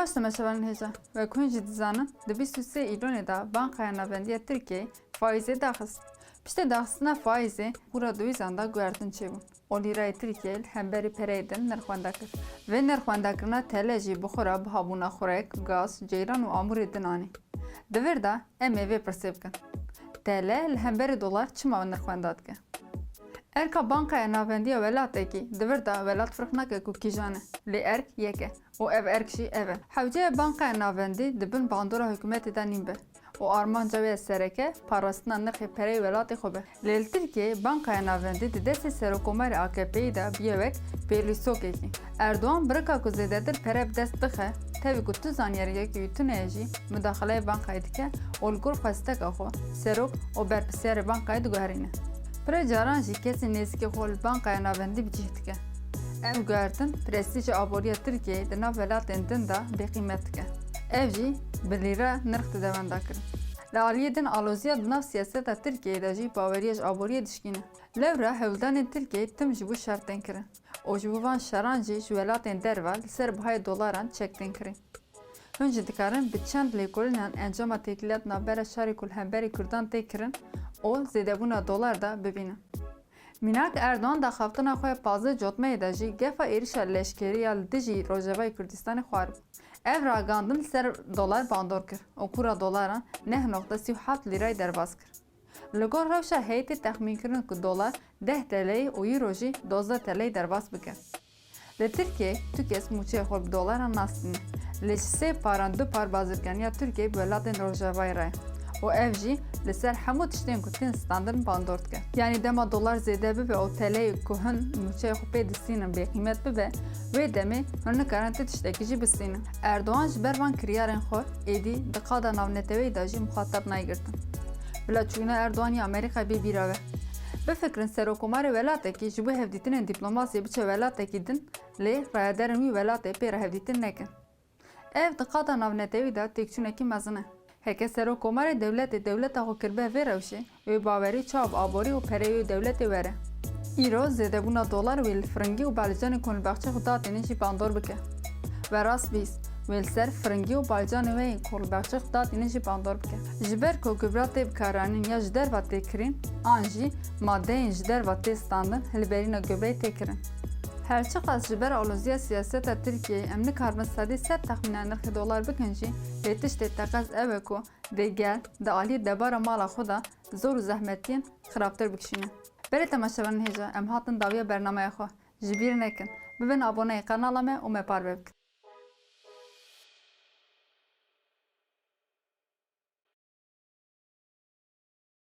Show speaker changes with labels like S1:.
S1: باش تماشاوان هجا و کنجی دزانن د 23 ایلون دا بانکaya Navbendiya Tirkiye faize daxist. Pişte daxistina faize pura duvizanda guerdin çebun. O lirayı Tirkiye hemberi pereydin nırxwanda kir. Ve nırxwandakirina tele jî bixura bihabûna xurek, gaz, ceyran û amûrê din anî. Divir da em ê vê pirsê bikin. Tele li hemberî dolar çima nırxwanda dike? Erka bankaya Navbendiya welatekî divir da welat firq nake ku kîjan e. Lê erk yek e. û ev erk jî ev e. Hewceya bankaya Navbendî dibin bandora hikûmetê de nîn be. û armanca wê sereke parastina nirxê pereyê welatê xwe be. Lê li Tirkiye bankaya Navbendî di destê serokkomarê AKP'yê de biye wek pêlîstokekî. Erdoğan birika ku zêdetir pere bi dest dixe, tevî ku tu zanyariyekî wî tuneyê jî müdaxaleyê bankayê dike û li gor xwesteka xwe serok û berpirsiyarê bankayê diguherîne. Pire caran jî kesên nêzîkê xwe li bankaya Navbendî bicih dike. Ev guhertin prestîja aboriya Tirkiyeyê di nav welatên din da bêqîmet dike. Ev jî bi lîre nirx dide wenda kirin. Li aliyê din aloziya di nav siyaseta Tirkiyeyê de jî baweriya ji aboriyê dişkîne. Lewra hewldanên Tirkiyeyê tim ji bo şertên kirin. û ji bo van şeran jî ji welatên derve li ser bihayê dolaran çektên kirin. Hûn jî dikarin bi çend lêkolînan encama têkîlat navbera şerê ku li hemberî Kurdan tê kirin û zêdebûna dolar da bibînin. Mînak Erdoğan daxaftina xwe pazê cotmeyê de jî gefa êrişa leşkeriya li dijî Rojavayê Kurdistanê xwarib. Ev ragandin li ser dolar bandor kir û kura dolaran 9.37 lîrayê derbas kir. Li gor rewşa heyetê texmînkirin ku dolar 10 TL'yê û euro jî 12 TL'yê derbas bike. Li Tirkiye tu kes mûçeyê xwe bi dolaran nasîne. Lê ji sê paran du par bazirkeniya Tirkiye bi welatên Rojavayê re ye. û ev jî li ser hemû tiştên ku tên standin bandor dike. Yani dema dolar zêde bibe û teleyê ku hin mûçeyê xwe pê distînin bêqîmet bibe, wê demê hûn nikarin ti tiştekî jî bistînin. Erdoğan ji ber van kiryarên xwe êdî di qada navneteweyê de jî muxatab nayigirtin. Bila çûna Erdoğanî Amerîkayê bê bîra ve. Bifikirin serokkomarê welatekî ji bo hevdîtinên dîplomasiyê biçe welatekî din, lê rayaderên wî welatê pê re hevdîtin nekin. Ev di qada navnetewî de têkçûnekî mezin e. Heke serokkomarê dewletê dewleta xwe kiribe vê rewşê, wê bawerî çav aborî û pereyê dewletê were. Îro zêdebûna dolar wê li firingî û balîcanê ku li bexçe xwe datîne jî bandor bike. Ve rast bîst, wê li ser firingî û balîcanê wê ku li bexçe xwe datîne jî bandor bike. Ji ber ku gubra tê bikaranîn ya ji derva tê kirin, an jî maddeyên ji derva tê standin hilberîna gubreyê tê kirin. Herçi qas ji ber aloziya siyaseta Tirkiyeyê em nikarin sedî sed texmîna nirxê dolar bikin jî, lê tiştê teqez ew e ku dê gel di aliyê debara mala xwe da zor û zehmetiyên xirabtir bikişîne. Berê temaşevanên hêja em hatin dawiya bernameya xwe. Ji bîr nekin, bibin aboneyê kanala me û me parve bikin.